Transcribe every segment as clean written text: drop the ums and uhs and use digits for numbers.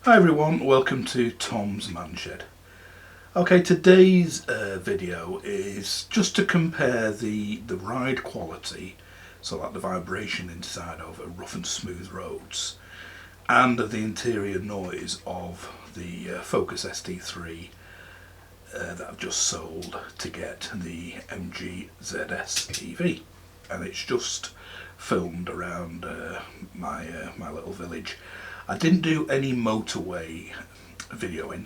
Hi everyone, welcome to Tom's Manshed. Okay, today's video is just to compare the ride quality, so like the vibration inside over rough and smooth roads, and the interior noise of the Focus ST3 that I've just sold to get the MG ZS EV, and it's just filmed around my little village. I didn't do any motorway videoing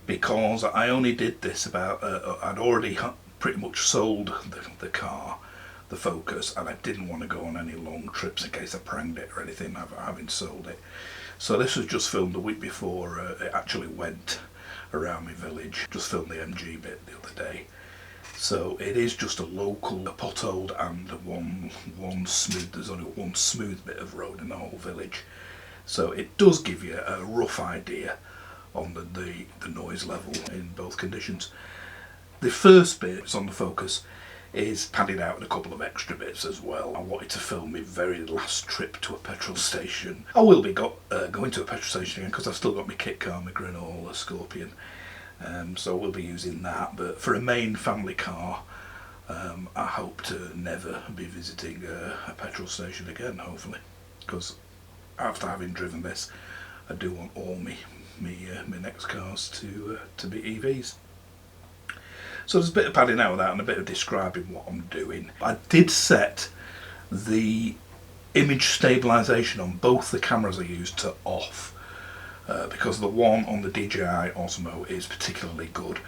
because I only did this about, I'd already pretty much sold the car, the Focus, and I didn't want to go on any long trips in case I pranged it or anything, having sold it. So this was just filmed a week before it actually went around my village. Just filmed the MG bit the other day. So it is just a local potholed and one smooth, there's only one smooth bit of road in the whole village. So it does give you a rough idea on the noise level in both conditions. The first bit on the Focus is padded out with a couple of extra bits as well. I wanted to film my very last trip to a petrol station. I will be going to a petrol station again because I've still got my kit car, my granola, Scorpion. So we'll be using that, but for a main family car, I hope to never be visiting a petrol station again, hopefully, because after having driven this, I do want all my next cars to be EVs. So there's a bit of padding out of that and a bit of describing what I'm doing. I did set the image stabilisation on both the cameras I used to off, because the one on the DJI Osmo is particularly good.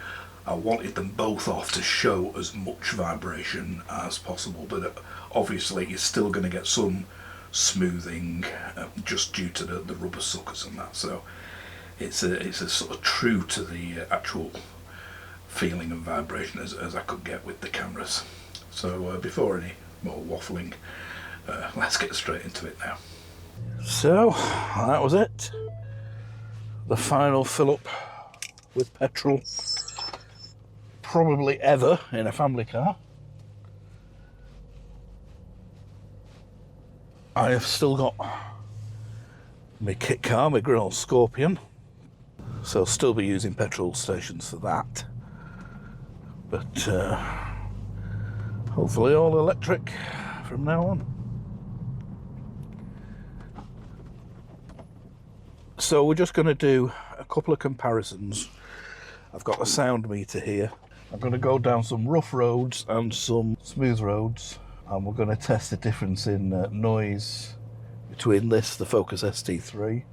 I wanted them both off to show as much vibration as possible, but obviously you're still going to get some smoothing just due to the rubber suckers and that, so it's a sort of true to the actual feeling and vibration as I could get with the cameras. So before any more waffling, let's get straight into it now. So that was it, the final fill up with petrol probably ever in a family car. I have still got my kit car, my granola Scorpion, so I'll still be using petrol stations for that, but hopefully all electric from now on. So we're just going to do a couple of comparisons. I've got the sound meter here. I'm going to go down some rough roads and some smooth roads, and we're going to test the difference in noise between this, the Focus ST3,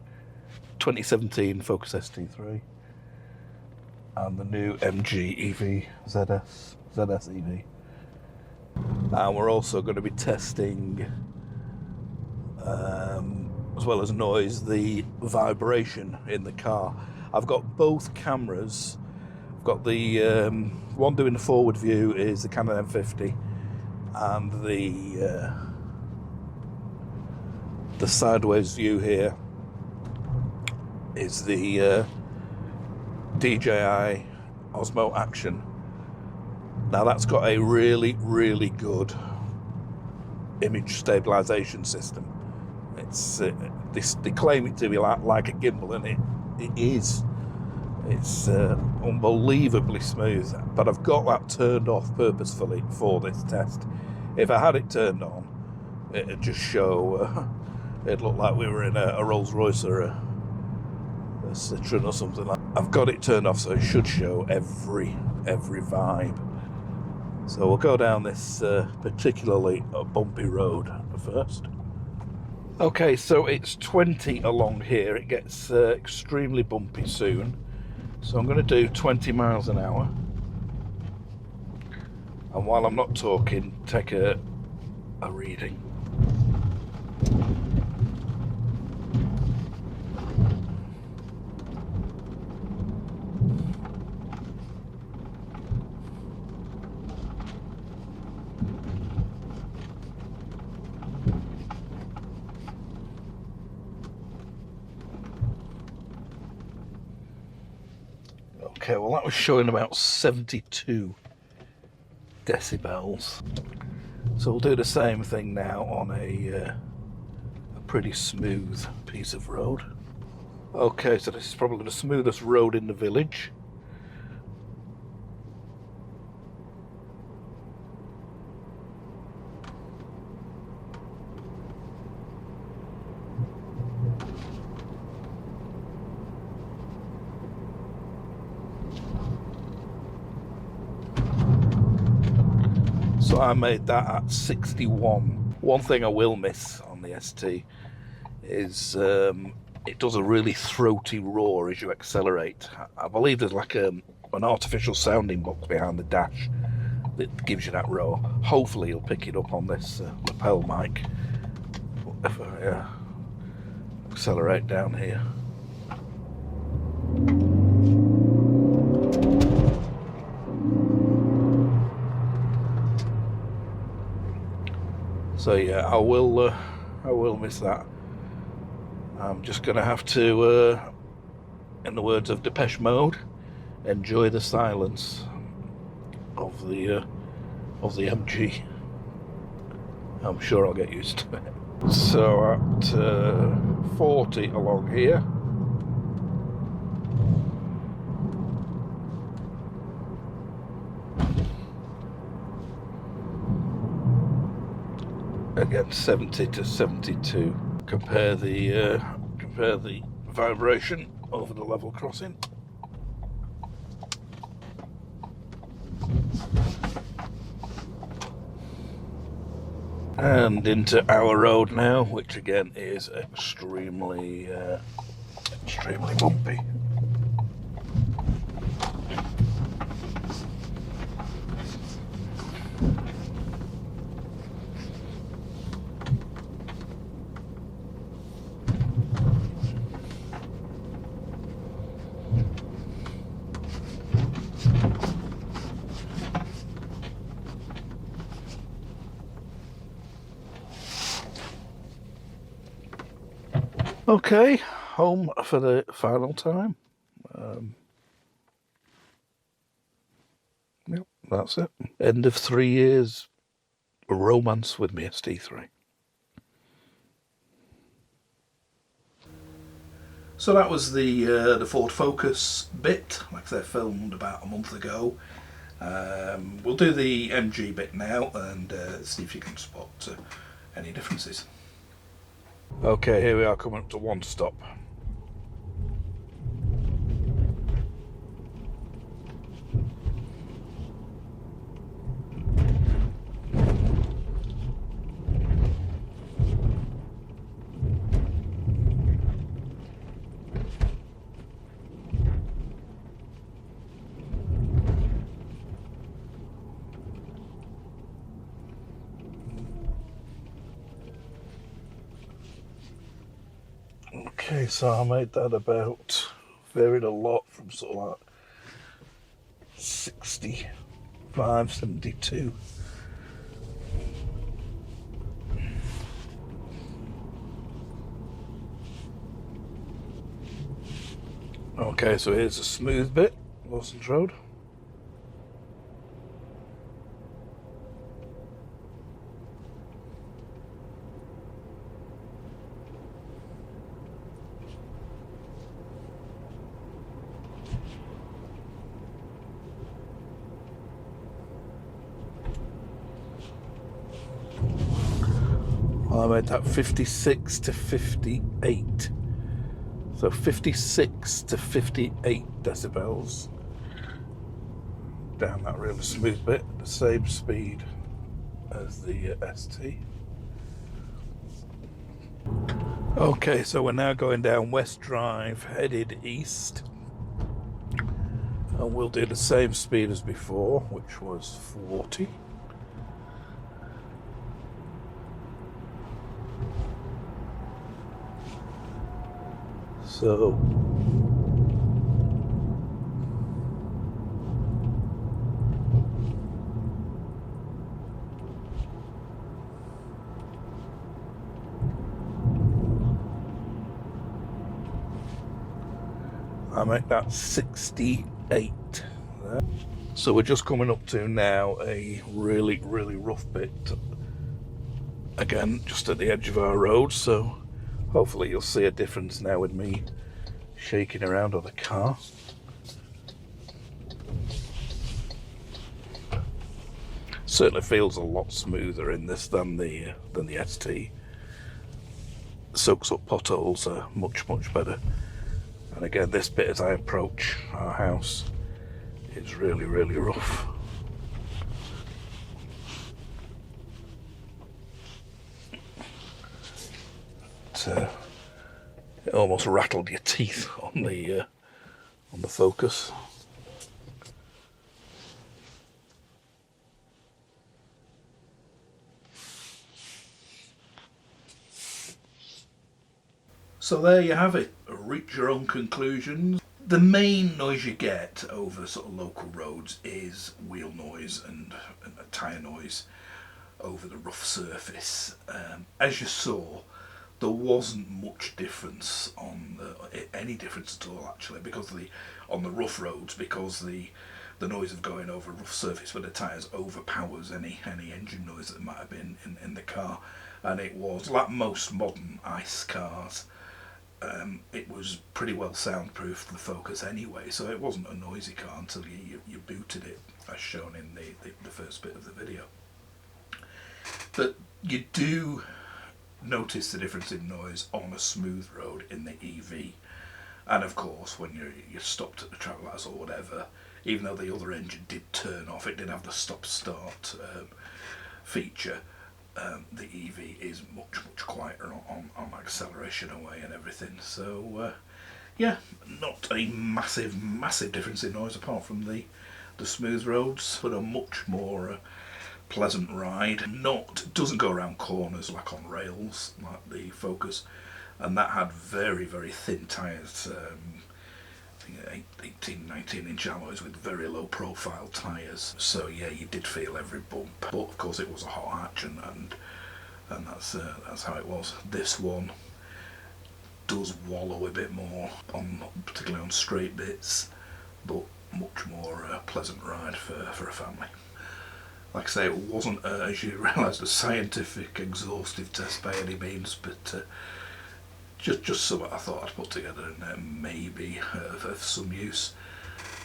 2017 Focus ST3, and the new MG EV ZS EV. And we're also going to be testing, as well as noise, the vibration in the car. I've got both cameras. I've got the one doing the forward view is the Canon M50, and the sideways view here is the DJI Osmo Action. Now that's got a really good image stabilization system. It's they claim it to be like a gimbal, and it is. It's unbelievably smooth, but I've got that turned off purposefully for this test. If I had it turned on, it'd just show, it'd look like we were in a Rolls Royce or a Citroen or something like that. I've got it turned off, so it should show every vibe. So we'll go down this particularly bumpy road first. Okay, so it's 20 along here. It gets extremely bumpy soon. So I'm going to do 20 miles an hour. And while I'm not talking, take a reading. Okay, well that was showing about 72 decibels. So we'll do the same thing now on a pretty smooth piece of road. Okay, so this is probably the smoothest road in the village. So I made that at 61. One thing I will miss on the ST is it does a really throaty roar as you accelerate. I believe there's like an artificial sounding box behind the dash that gives you that roar. Hopefully you'll pick it up on this lapel mic if I accelerate down here. So yeah, I will miss that. I'm just going to have to, in the words of Depeche Mode, enjoy the silence of the MG. I'm sure I'll get used to it. So at 40 along here. Again, 70 to 72. Compare the vibration over the level crossing. And into our road now, which again is extremely bumpy. Okay, home for the final time. Yep, that's it. End of 3 years romance with my ST3. So that was the Ford Focus bit, like I said, filmed about a month ago. We'll do the MG bit now and see if you can spot any differences. Okay, here we are coming up to one stop. Okay, so I made that about, varied a lot from sort of like 65, 72. Okay, so here's a smooth bit, Lawson's Road. I made that 56 to 58. So 56 to 58 decibels down that really smooth bit, the same speed as the ST. Okay, so we're now going down West Drive, headed east. And we'll do the same speed as before, which was 40. So I make that 68 there. So we're just coming up to now a really rough bit, again just at the edge of our road, so hopefully you'll see a difference now with me shaking around on the car. Certainly feels a lot smoother in this than the ST. Soaks up potholes much better. And again, this bit as I approach our house is really rough. It almost rattled your teeth on the Focus. So there you have it. Reach your own conclusions. The main noise you get over sort of local roads is wheel noise and a tyre noise over the rough surface. As you saw, there wasn't much difference on any difference at all actually, because on the rough roads, because the noise of going over a rough surface with the tyres overpowers any engine noise that might have been in the car, and it was like most modern ICE cars. It was pretty well soundproofed, the Focus anyway, so it wasn't a noisy car until you booted it, as shown in the first bit of the video. But you do notice the difference in noise on a smooth road in the EV, and of course when you're stopped at the traffic lights or whatever, even though the other engine did turn off, it did have the stop-start feature. The EV is much quieter on acceleration away and everything. So yeah, not a massive difference in noise apart from the smooth roads, but a much more pleasant ride. Doesn't go around corners like on rails like the Focus, and that had very thin tyres. I think 18-19 inch alloys with very low profile tyres, so yeah, you did feel every bump, but of course it was a hot hatch, and that's how it was. This one does wallow a bit more, particularly on straight bits, but much more pleasant ride for a family. Like I say, it wasn't, as you realise, a scientific exhaustive test by any means, but just something I thought I'd put together and maybe of some use.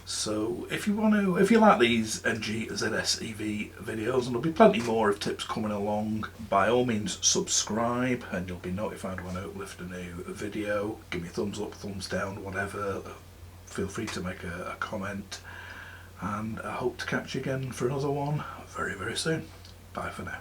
So if you like these MG ZS EV videos, and there'll be plenty more of tips coming along, by all means subscribe and you'll be notified when I upload a new video. Give me a thumbs up, thumbs down, whatever. Feel free to make a comment, and I hope to catch you again for another one very soon. Bye for now.